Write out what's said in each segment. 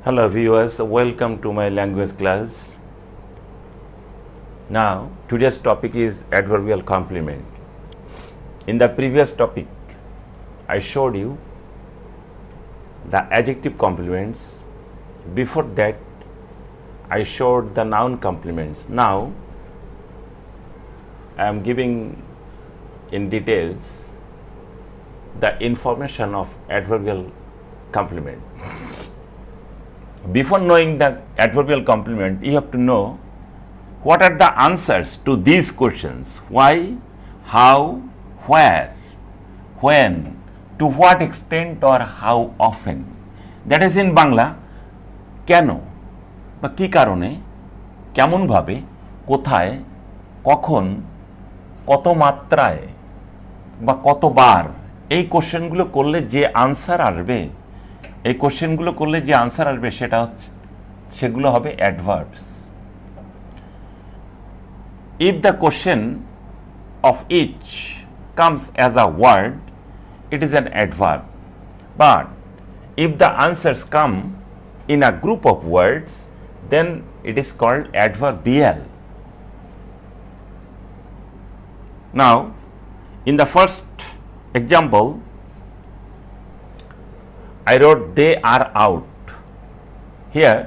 Hello viewers, welcome to my language class. Now, today's topic is adverbial complement. In the previous topic, I showed you the adjective complements. Before that, I showed the noun complements. Now, I am giving in details the information of adverbial complement. Before knowing the adverbial complement, you have to know what are the answers to these questions: why, how, where, when, to what extent or how often. That is in Bangla, কেন বা কী কারণে, কেমনভাবে, কোথায়, কখন, কত মাত্রায় বা কতবার, এই কোশ্চেনগুলো করলে যে আনসার আসবে, এই কোশ্চেনগুলো করলে যে আনসার আসবে সেগুলো হবে adverbs. If the question of each comes as a word, it is an adverb. But if the answers come in a group of words, then it is called adverbial. Now, in the first example, I wrote they are out. Here,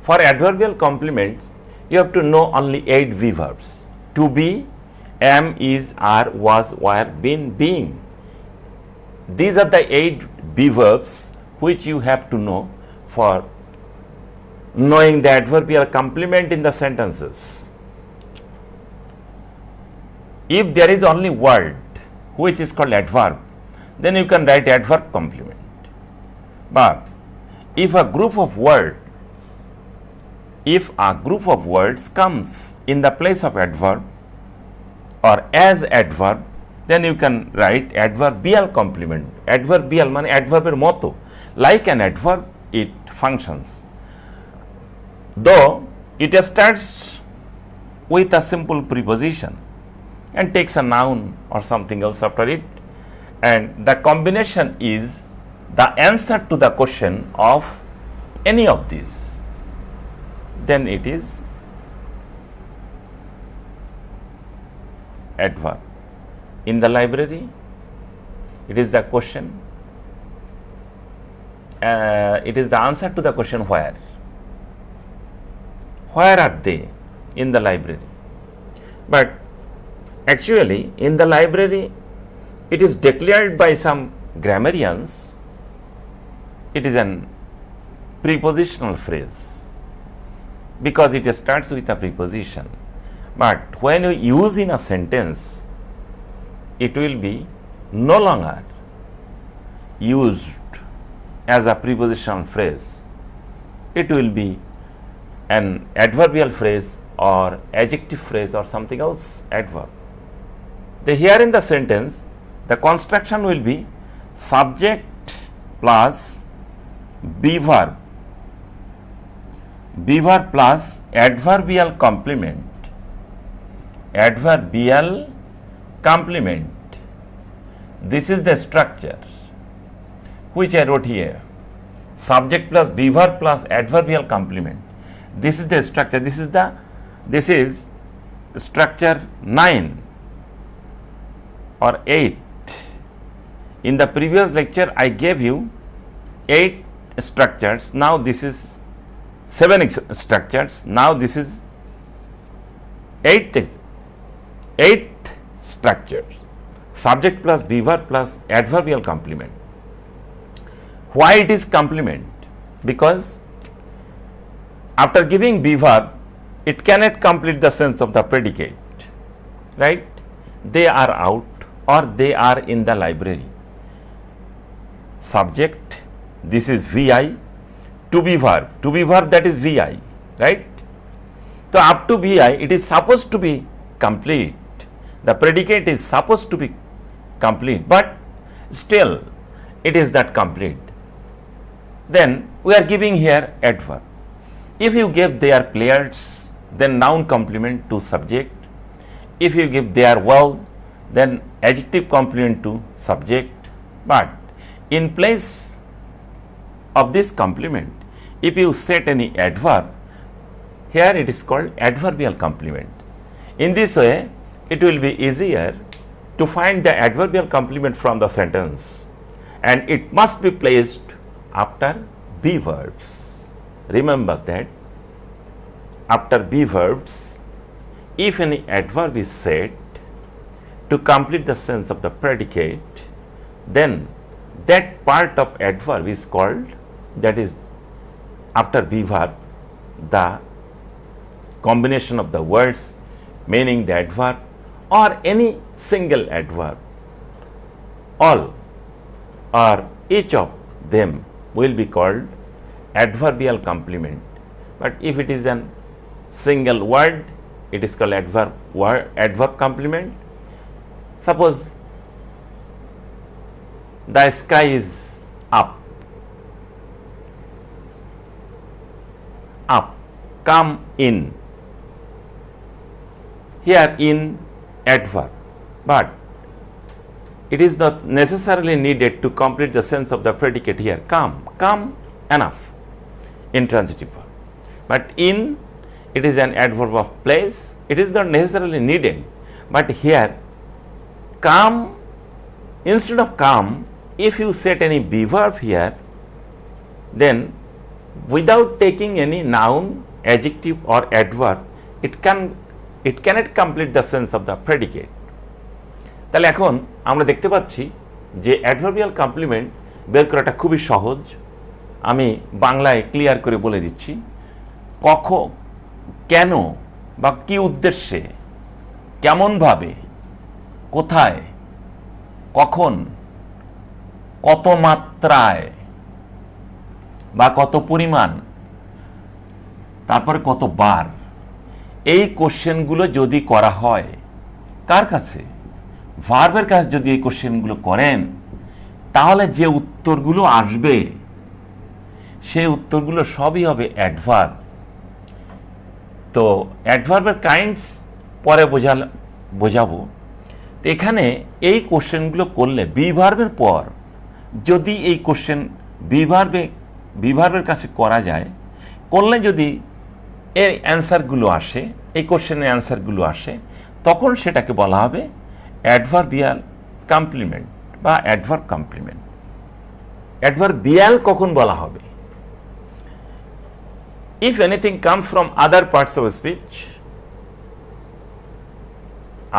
for adverbial complements, you have to know only 8 V verbs: to be, am, is, are, was, were, been, being. These are the 8 V verbs which you have to know for knowing the adverbial complement in the sentences. If there is only word which is called adverb, then you can write adverb complement. But if a group of words comes in the place of adverb or as adverb, then you can write adverbial complement. Adverbial মানে adverb-এর মতো, like an adverb it functions, though it starts with a simple preposition and takes a noun or something else after it, and the combination is the answer to the question of any of these, then it is adverb. In the library, it is the question, it is the answer to the question where. Where are they in the library? But actually, in the library, it is declared by some grammarians. It is an prepositional phrase because it starts with a preposition. But when you use in a sentence, it will be no longer used as a prepositional phrase. It will be an adverbial phrase or adjective phrase or something else adverb. Here in the sentence, the construction will be subject plus be verb plus adverbial complement. Adverbial complement. This is the structure which I wrote here. Subject plus be verb plus adverbial complement. This is the structure. This is structure 9 or 8. In the previous lecture, I gave you 8 structures. Now this is 7 structures. Now this is 8th structures. Subject plus be verb plus adverbial complement. Why it is complement? Because after giving be verb, it cannot complete the sense of the predicate, right? They are out or they are in the library. Subject, this is VI. To be verb, that is VI, right? So up to VI, it is supposed to be complete. The predicate is supposed to be complete, but still it is not complete. Then we are giving here adverb. If you give their players, then noun complement to subject. If you give they are well, then adjective complement to subject. But in place of this complement, if you set any adverb, here it is called adverbial complement. In this way, it will be easier to find the adverbial complement from the sentence, and it must be placed after be verbs. Remember that after be verbs, if any adverb is set to complete the sense of the predicate, then that part of adverb is called, that is after be verb, the combination of the words meaning the adverb or any single adverb, all or each of them will be called adverbial complement. But if it is an single word, it is called adverb complement. Suppose the sky is up, come in. Here in adverb, but it is not necessarily needed to complete the sense of the predicate here. Come enough, intransitive verb. But in, it is an adverb of place, it is not necessarily needed. But here, come, instead of come, if you set any be verb here, then without taking any noun, adjective or adverb, it cannot complete the sense of the predicate. তাহলে এখন আমরা দেখতে পাচ্ছি যে adverbial complement বের করাটা খুবই সহজ। আমি বাংলায় ক্লিয়ার করে বলে দিচ্ছি। কেন বা কি উদ্দেশ্যে, কেমনভাবে, কোথায়, কখন, কত মাত্রায় বা কত পরিমাণ, তারপরে কতবার, এই কোশ্চেনগুলো যদি করা হয় কার কাছে, ভার্বের কাছে যদি এই কোশ্চেনগুলো করেন, তাহলে যে উত্তরগুলো আসবে সেই উত্তরগুলো সবই হবে অ্যাডভার্ব। তো অ্যাডভার্বের কাইন্ডস পরে বোঝাবো। তো এখানে এই কোশ্চেনগুলো করলে বি ভার্বের পর যদি এই কোশ্চেন বি ভার্বের কাছে করা যায়, করলে যদি এর অ্যান্সারগুলো আসে, এই কোশ্চেনের অ্যান্সারগুলো আসে, তখন সেটাকে বলা হবে অ্যাডভার্বিয়াল কমপ্লিমেন্ট বা অ্যাডভার্ব কমপ্লিমেন্ট। অ্যাডভার্বিয়াল কখন বলা হবে? If anything comes from other parts of speech,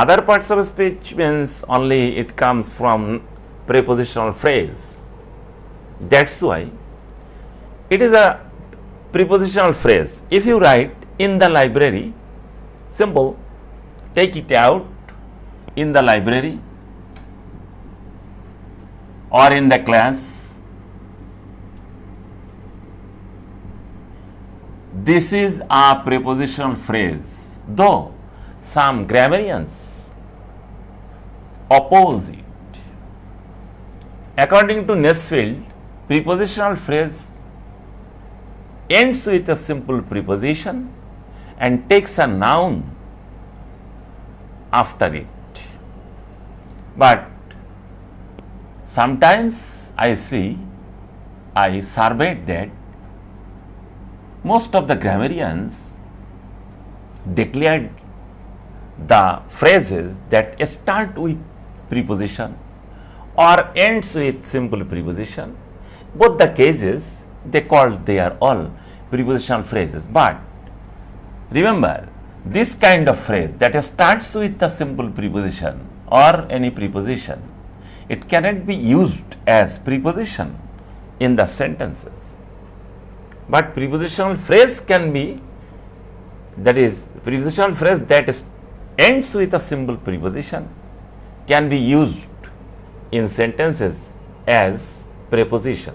other parts of speech means only it comes from prepositional phrase. That's why it is a prepositional phrase. If you write in the library, simple, take it out, in the library or in the class, this is a prepositional phrase, though some grammarians oppose it. According to Nesfield, prepositional phrase ends with a simple preposition and takes a noun after it. But sometimes I surveyed that most of the grammarians declared the phrases that start with preposition or ends with simple preposition. Both the cases they are all prepositional phrases. But remember, this kind of phrase that starts with a simple preposition or any preposition, it cannot be used as preposition in the sentences. But prepositional phrase can be, that is, prepositional phrase that ends with a simple preposition can be used in sentences as preposition,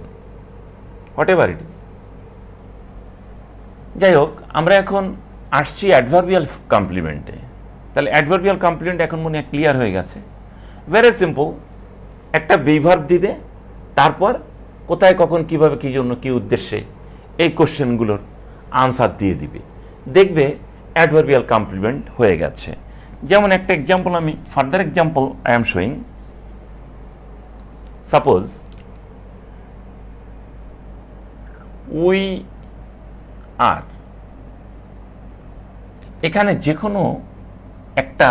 whatever it is. যাই হোক, আমরা এখন আসছি adverbial কমপ্লিমেন্টে। তাহলে adverbial complement এখন মনে হয় clear হয়ে গেছে। ভেরি সিম্পল, একটা বি ভার্ব দিবে, তারপর কোথায়, কখন, কিভাবে, কি জন্য, কি উদ্দেশ্যে, এই কোশ্চেনগুলোর আনসার দিয়ে দিবে, দেখবে অ্যাডভার্বিয়াল কমপ্লিমেন্ট হয়ে গেছে। যেমন একটা এক্সাম্পল, আমি further example I am showing. Suppose we are এখানে যে কোনো একটা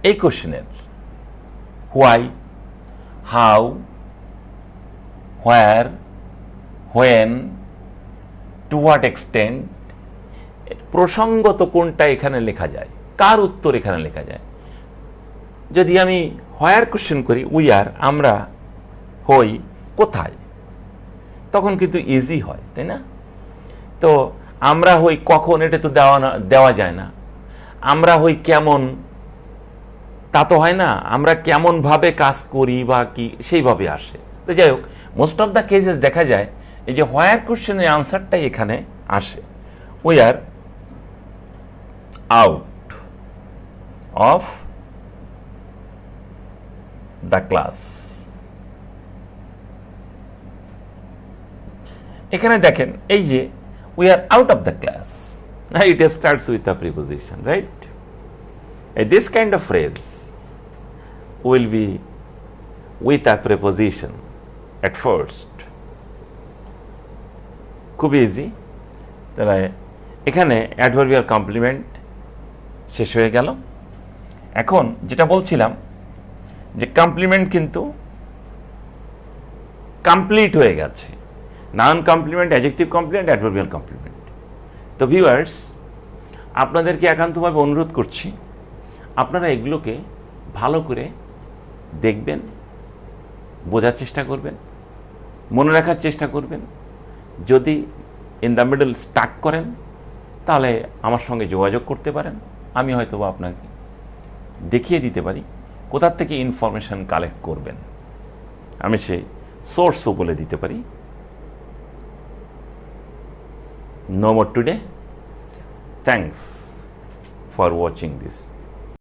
এই কোশ্চেনের why, how, where, when, to what extent, প্রসঙ্গত কোনটা এখানে লেখা যায়, কার উত্তর এখানে লেখা যায়। যদি আমি হোয়ার কোশ্চেন করি, উই আর, আমরা হই কোথায়, তখন কিন্তু ইজি হয়, তাই না? তো আমরা হই কখন, এটা তো দেওয়া যায় না। আমরা হই কেমন, তা তো হয় না। আমরা কেমনভাবে কাজ করি বা কি, সেইভাবে আসে। তো যাই হোক, মোস্ট অফ দ্য কেসেস দেখা যায় এই যে হোয়ার কোশ্চেনের আনসারটাই এখানে আসে। We are out of the class. এখানে দেখেন এই যে we are out of the class, it starts with a preposition, right? This kind of phrase will be with a preposition at first. খুব ইজি। তাহলে এখানে অ্যাডভার্বিয়াল কমপ্লিমেন্ট শেষ হয়ে গেল। এখন যেটা বলছিলাম যে কমপ্লিমেন্ট কিন্তু কমপ্লিট হয়ে গেছে। Noun complement, adjective complement, adverbial complement. তো ভিউয়ার্স, আপনাদেরকে একান্তভাবে অনুরোধ করছি, আপনারা এগুলোকে ভালো করে দেখবেন, বোঝার চেষ্টা করবেন, মনে রাখার চেষ্টা করবেন। যদি ইন দ্য মিডল স্টাক করেন, তাহলে আমার সঙ্গে যোগাযোগ করতে পারেন। আমি হয়তো আপনাকে দেখিয়ে দিতে পারি কোথার থেকে ইনফরমেশন কালেক্ট করবেন। আমি সেই সোর্সও বলে দিতে পারি। No more today. Thanks for watching this.